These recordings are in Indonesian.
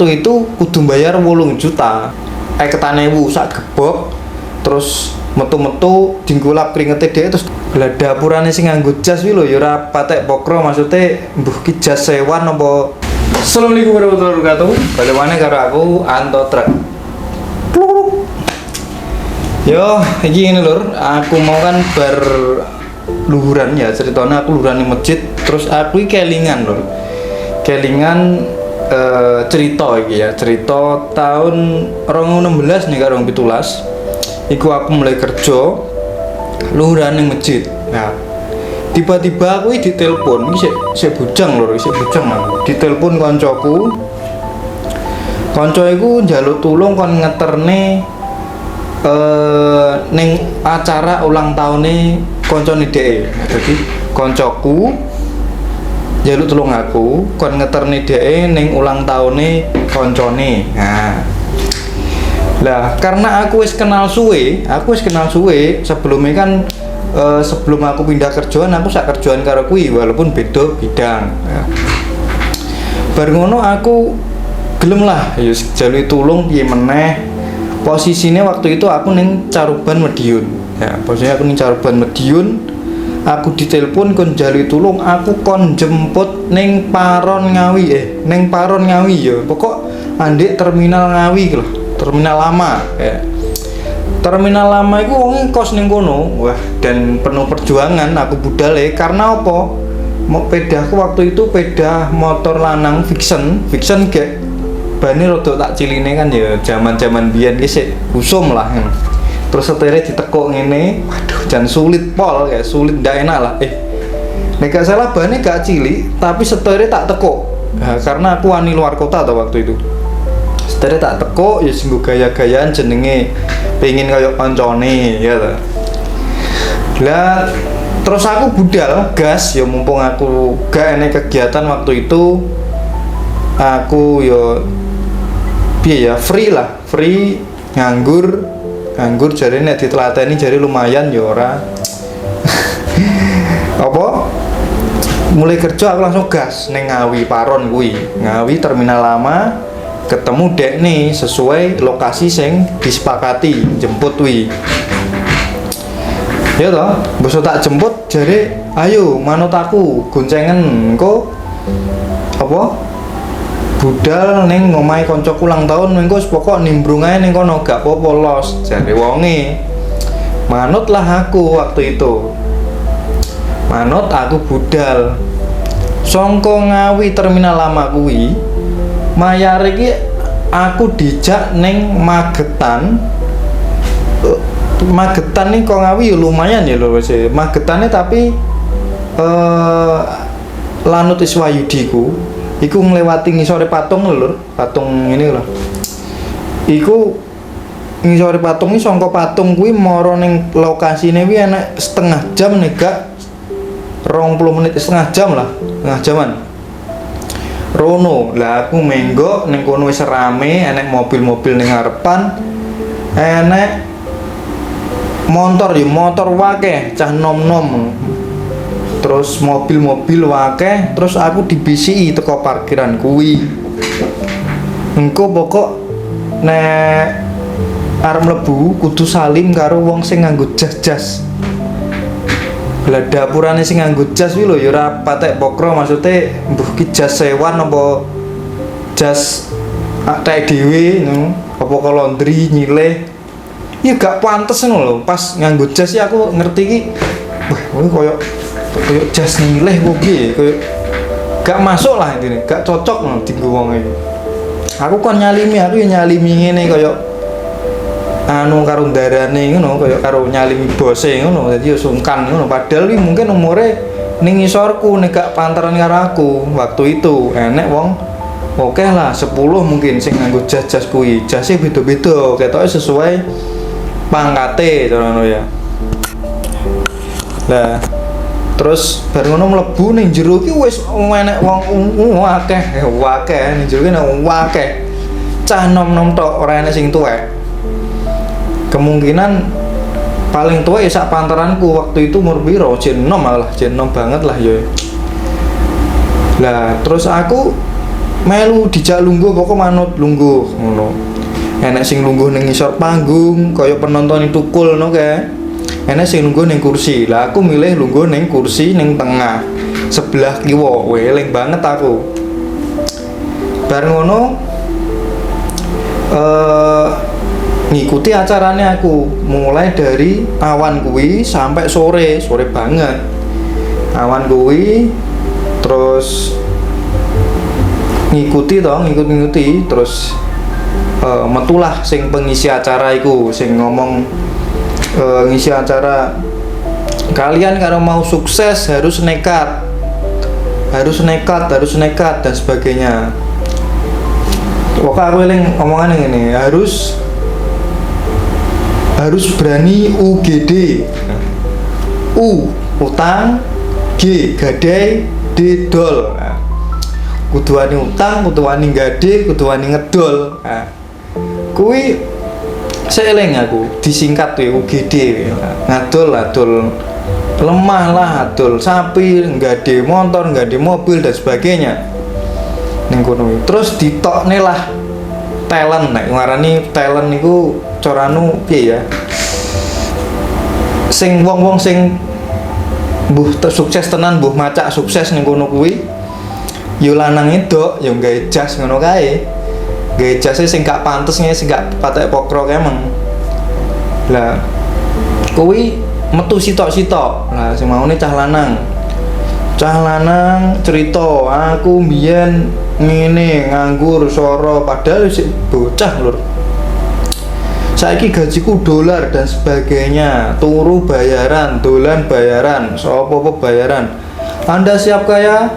waktu itu kudu bayar 8 juta. Ketane sak gebok terus metu-metu dingkulap kringete dhek terus lah dapurane sing nganggo jas kuwi lho ya ora patek pokro maksude mbuh ki jas sewan apa. Assalamualaikum warahmatullahi wabarakatuh. Balik maneh karo aku Anto Truk. Yo, iki ngene lur, aku mau kan luhuran ya, ceritanya aku luhuran di masjid, terus aku kelingan lur. Kelingan cerita iki ya, cerita tahun 2016 nih karo 2017. Iku aku mulai kerja luhuran di masjid. Nah, tiba-tiba aku ditelepon, iki sik bujang lur, sik bujang aku. Ditelepon koncoku. Konco iku njaluk tulung kon ngeterne ning acara ulang tahune koncone dhek. Dadi koncoku njaluk tulung aku kon ngeterne dhek ning ulang tahune koncone. Nah. Lah, karena aku wis kenal suwe sebelumnya kan sebelum aku pindah kerjaan aku sak kerjaan karo kuwi walaupun beda bidang. Ya. Bar ngono aku gelem lah ya jaluk tulung piye meneh. Posisinya waktu itu aku ning Caruban Madiun. Ya, posisinya aku ning Caruban Madiun. Aku ditelepon kon jaluk tulung, aku kon jemput ning Paron Ngawi ning Paron Ngawi ya. Pokok andek terminal Ngawi lho, terminal lama ya. Terminal lama iku wong kos ning kono. Wah, dan penuh perjuangan aku budale karena apa? Pedaku waktu itu pedah motor lanang Vixen gek bane rada tak ciline kan ya zaman-zaman biyen ki sik usum lah. Terus setere ditekuk ngene, waduh jan sulit pol ya, sulit ndak enak lah. Nek gak salah bane gak cilik, tapi setere tak tekuk. Nah, karena aku wani luar kota tuh waktu itu. Setere tak tekuk ya sing gaya-gayaan jenenge pengen kaya kancane ya ta. Lah terus aku budal gas ya mumpung aku gak enek kegiatan waktu itu. Aku yo piye ya free nganggur jare nek ditelateni jare lumayan ya ora. Apa mulai kerja aku langsung gas ning Ngawi Paron kuwi. Ngawi terminal lama ketemu dek nih sesuai lokasi sing disepakati jemput kuwi. Ya toh, besok tak jemput jare ayo manut aku goncengen engko apa budal ning ngomahe koncoku ulang tahun mengko pokok nimbrung ae ning kono gak apa-apa los jare wonge. Manutlah aku waktu itu. Manut aku budal. Songko Ngawi terminal lama kuwi mayar iki aku dijak ning Magetan. Magetan nih kok Ngawi ya lumayan ya lho wis. Magetane tapi Lanut Iswayudi ku iku nglewati ngisore patung lho, patung ini lho. Iku ngisore patung iki saka patung kuwi mara ning lokasine kuwi enek setengah jam nek gak 20 menit setengah jam lah, setengah jaman. Rono, lah aku menggok ning kono wis rame, enek mobil-mobil ning ngarepan. Enek motor wakeh, cah nom-nom. Terus mobil-mobil wakeh, terus aku dibisiki teko parkiran kuwi. Engko pokok nek arep mlebu kudu salim karo wong sing nganggo jas-jas. Lah dapurane sing nganggo jas kuwi lho ya ora patek pokro maksude mbuh ki jas sewan apa jas atek dhewe ngono, apa ka laundry nyileh. Ya gak pantes ngono lho, pas nganggo jas ya aku ngerti ki wah koyo jas nyileh kok piye, koyo gak masuk lah intine, gak cocok lho dienggo wong iki. Aku kon nyalimi, aku ya nyalimi ngene koyo anu karo ndarane ngono, koyo karo nyalimi bose ngono, dadi ya sungkan ngono. Padahal iki mungkin umure ning ngisorku nek gak pantaran karo aku. Waktu itu enek wong oke lah 10 mungkin sing nganggo jas-jas kuwi. Jase beda-beda, ketoke sesuai pangkate ngono ya. Lah terus bar ngono mlebu ning jero ki wis enek wong akeh ning jero ki akeh. Cah nom-nom tok, ora enek sing tuwek. Kemungkinan paling tua ya sak pantaranku waktu itu umur piro? Jen 6 malah, jen 6 banget lah ya. Lah terus aku melu dijak lungguh pokok manut lungguh ngono. Enek sing lungguh ning ngisor panggung kaya penonton itu tukul ngono kae. Enek sing lungguh ning kursi. Lah aku milih lungguh ning kursi ning tengah. Sebelah kiwa, weling banget aku. Bar ngono ngikuti acaranya aku mulai dari awan kuwi sampai sore banget. Awan kuwi terus ngikuti terus metulah sing pengisi acara iku sing ngomong ngisi acara, kalian kalau mau sukses harus nekat dan sebagainya. Pokoknya aku eling omongan ini harus berani UGD. Utang, G gadai, D dol. Kudu wani utang, kudu wani gade, kudu wani ngedol. Kuwi seeling aku disingkat tuh UGD. Ngadol lemah lah, adol sapi, gade motor, gade mobil dan sebagainya. Ning kono terus ditokne lah talent, nek ngarani talent niku coranu piye ya, sing wong-wong sing mbuh sukses tenan, mbuh macak sukses ning kono kuwi yo lanang edok yo gawe jas ngono kae, gawe jase sing gak pantes sing gak patek pokro emang. Lah kuwi metu sitok-sitok. Lah sing maune cah lanang cerita, aku mbiyen ngene nganggur soro padahal sik bocah lur. Saiki gajiku dolar dan sebagainya, turu bayaran, dolan bayaran, apa-apa bayaran. Anda siap kaya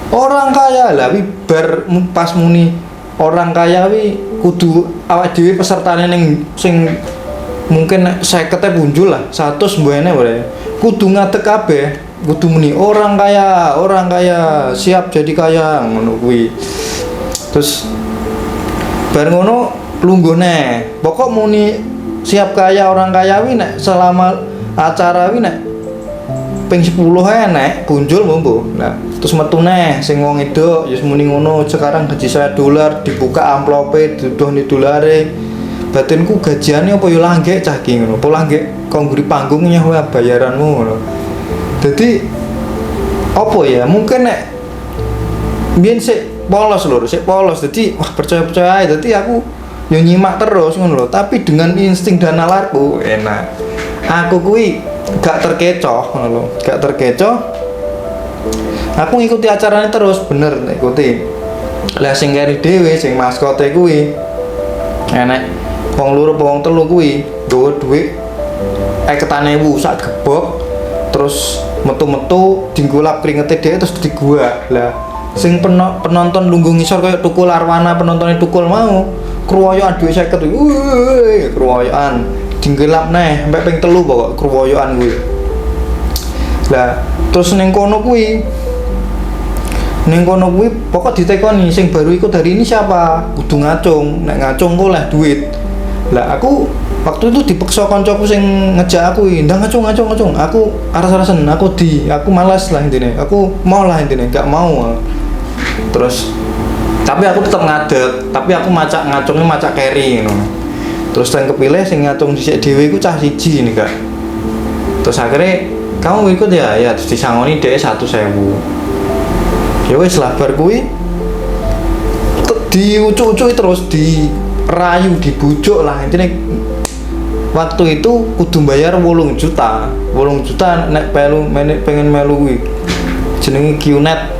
orang kaya lah wi bar pas muni orang kaya wi kudu awak dhewe pesertane ning sing mungkin 50 punjul lah 100 mbuene wae kudu ngadeg kabeh, kudu muni orang kaya siap jadi kaya ngono kuwi. Terus bar ngono lungguh neh pokok muni siap kaya orang kaya wi nek selama acara wi nek ping 10 ae nek punjul monggo. Nah terus metu neh sing wong edok ya muni ngono, sekarang gaji saya dolar, dibuka amplope duduh ni dolare. Batinku gajiane apa yo langgek cah ki ngono, apa langgek kok ngguri panggung nyawa bayaranmu ngono. Dadi apa ya, mungkin nek biyen sik polos lho, dadi wah percaya ae. Dadi aku yo nyimak terus ngono lho, tapi dengan insting dan nalarku enak. Aku kuwi gak terkecoh ngono lho, gak terkecoh. Aku ngikuti acaranya terus bener ngikuti. Lah sing keri dhewe sing maskote kuwi enek wong loro apa wong telu kuwi nggawa dhuwit 50.000 sak gebok, terus metu-metu dinggolap kringete dhewe terus digua. Lah sing penonton lungguh ngisor kaya tukul arwana penontonnya tukul mau kruwoyokan dhuwit 50 wuih kruwoyokan dinggolap neh sampai ping 3 pokok kruwoyokan kuwi. Lah terus ning kono kuwi pokok ditekoni sing baru ikut hari ini siapa, kudu ngacung, nek ngacung kok lah duit. Lah aku waktu itu dipaksa koncoku sing ngejak aku, ndang ngacung, aku aras-arasen, aku malas lah intine, aku mau lah intine, gak mau. Terus tapi aku tetap ngadeg, tapi aku ngacungnya macak carry ngono. Terus yang kepilih sing ngacung dhisik dhewe iku cah siji nih Kak. Terus akhirnya kamu ikut ya terus disangoni dhek 1.000. Ya wis lah bar kuwi diucuk-ucuki terus dirayu, dibujuk lah intine. Waktu itu kudu bayar 8 juta nek pengen melu kuwi. Jenenge QNet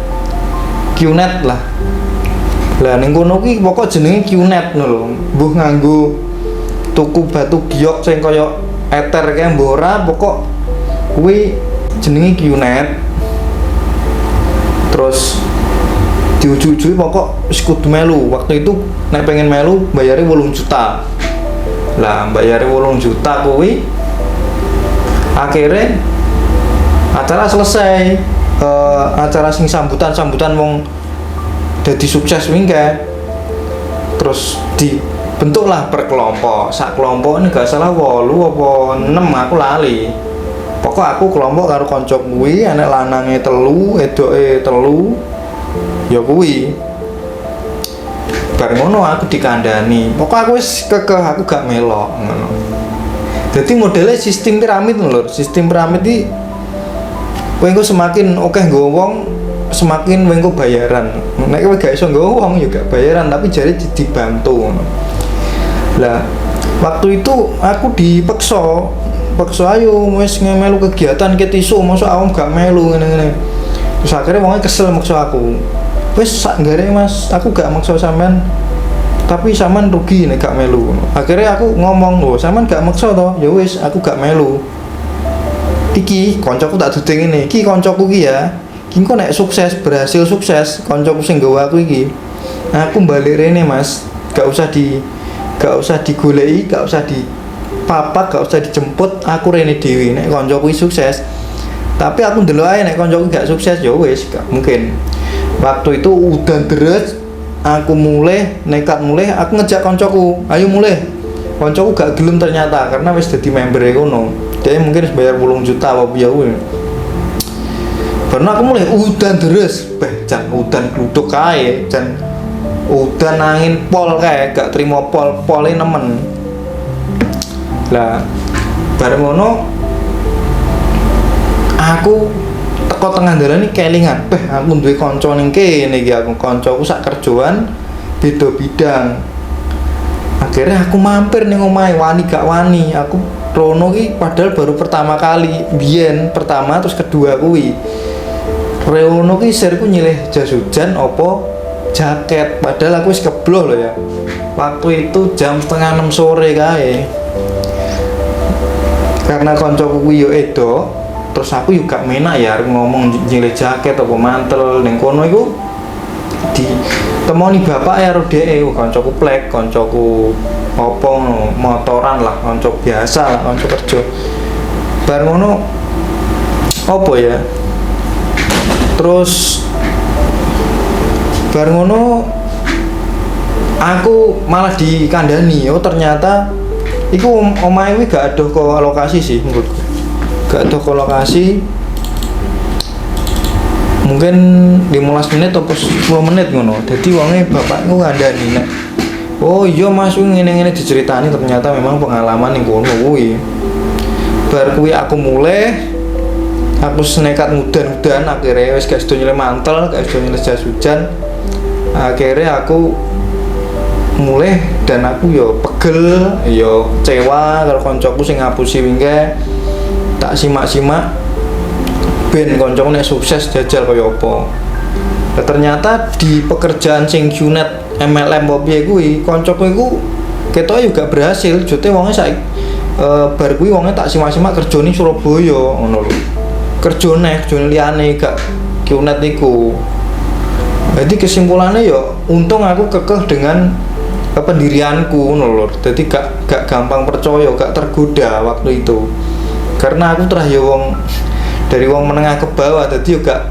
lah. Lah ning kono kuwi pokok jenenge QNet ngono lho. Mbuh nganggo tuku batu giok sing kaya eter kae mbok ora, pokok kuwi jenenge QNet. Terus diuju-uju pokok wis kudu melu. Waktu itu nek pengen melu bayare 8 juta. Lah bayare 8 juta kuwi akhirnya acara selesai. Acara sing sambutan wong dadi sukses wingi. Terus dibentuklah per kelompok. Sak kelompok ini gak salah 8 apa 6 aku lali. Pokok aku kelompok karo kanca kuwi enek lanange 3, edoke 3. ya kuwi bar ngono aku dikandani pokok aku wis kekeh aku gak melok ngono. Jadi modelnya sistem piramid lho. Sistem piramid iki kowe engko semakin akeh nggo wong semakin kowe engko bayaran. Nek kowe gak iso nggo wong ya gak bayaran tapi jare dibantu ngono. Lah waktu itu aku dipaksa ayo wis melu kegiatan ket isu mosok awam gak melu ngene-ngene. Terus akhirnya wongnya kesel maksa aku. Wis sak nggare Mas, aku gak maksa sampean. Tapi sampean rugi nek gak melu. Akhirnya aku ngomong, "Lho, sampean gak maksa to? Ya wis, aku gak melu." Iki koncoku tak duding ngene. Iki koncoku ki ya. Ki kok nek sukses, berhasil sukses, koncoku sing nggawa aku iki. Aku balik rene, Mas. Gak usah digoleki, gak usah dipapak, gak usah dijemput, aku rene dhewe nek koncoku sukses. Tapi aku ndelok ae nek koncoku gak sukses ya wis gak mungkin. Waktu itu udan deres, aku nekat mulai, aku ngejak koncoku, ayo mulai. Koncoku gak gelem ternyata karena wis dadi member e kono. Dia mungkin wis bayar 10 juta apa piye kuwi. Karena aku mulai udan deres, jan udan gluduk kae, jan udan angin pol kae, gak trimo pole nemen. Lah bareng ngono aku teko tengah dalan iki kelingan, aku duwe kanca ning kene iki aku kancaku sak kerjaan beda bidang. Akhirnya aku mampir ning omahe wani gak wani, aku rono iki padahal baru pertama kali, biyen pertama terus kedua kuwi. Reono ki sirku nyilih jas hujan opo jaket, padahal aku wis kebloh lho ya. Waktu itu jam 5:30 sore kae. Karena koncoku kuwi yo edo, terus aku yo gak menak ya ngomong nyilih jaket apa mantel ning kono iku ditemoni bapak ya karo dheke, koncoku plek, koncoku apa ngono, motoran lah, konco biasa lah, konco kerja. Bar ngono apa ya? Terus bar ngono aku malah dikandani, oh ternyata iku omahe kuwi gak adoh ke lokasi sih menurutku. Gak adoh ke lokasi. Mungkin 15 menit atau 10 menit ngono. Dadi wonge bapakku ngandani nek oh iya Mas ngene-ngene diceritani ternyata memang pengalaman ning kono kuwi. Bar kuwi aku mulai aku nekat ngudan-udan akhirnya wis gak sedo nyilih mantel, gak sedo nyilih jas hujan. Akhirnya aku mulai dan aku yo pegel, yo kecewa kalau koncoku sing ngapusi wingke tak simak-simak ben koncoku nek sukses jajal kaya apa. Nah, ternyata di pekerjaan sing QNet MLM piye kuwi koncoku iku ketoke juga berhasil, jote wonge saiki bar kuwi wonge tak simak-simak kerja ning Surabaya ngono lho. Kerjane liyane gak QNet niku. Jadi kesimpulannya ya untung aku kekeh dengan pendirianku ngono lho. Jadi gak gampang percaya, gak tergoda waktu itu. Karena aku terah ya wong dari wong menengah ke bawah, jadi yo gak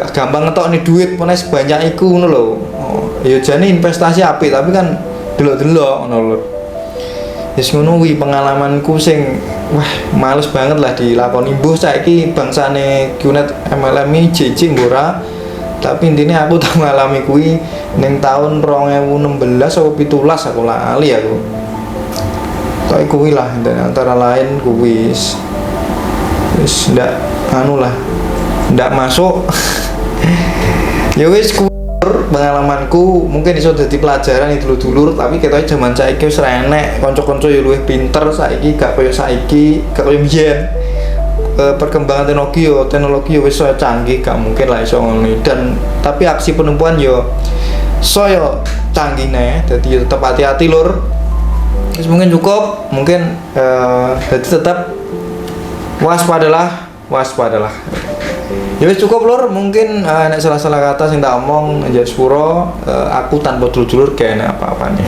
gampang ngetokne duit meneh sebanyak iku ngono lho. Oh, ya jane investasi apik tapi kan delok-delok ngono lho. Wis ngono kuwi pengalamanku sing wah males banget lah dilakoni. Mbuh saiki bangsane QNet MLM iki jijik ora. Tapi intinya aku tak ngalami kuwi ning tahun 2016 atau 17 aku lali aku. Tapi kuwi lah antara lain kuwi wis ndak anu lah. Ndak masuk. Ya wis pengalamanku mungkin iso dadi pelajaran itu dulur tapi ketoke jaman saiki wis ra enek kanca-kanca yo luwih pinter saiki gak kaya saiki gak kaya biyen. Perkembangan teknologi yo wis canggih gak mungkin lah iso ngono dan tapi aksi penipuan yo saya canggih nih jadi tetap hati-hati lur. Terus mungkin cukup mungkin jadi tetap waspadalah. Ya wis cukup lur, mungkin nek salah-salah kata sing tak omong aja sepuro aku tanpa dulur-dulur kayak apa-apane.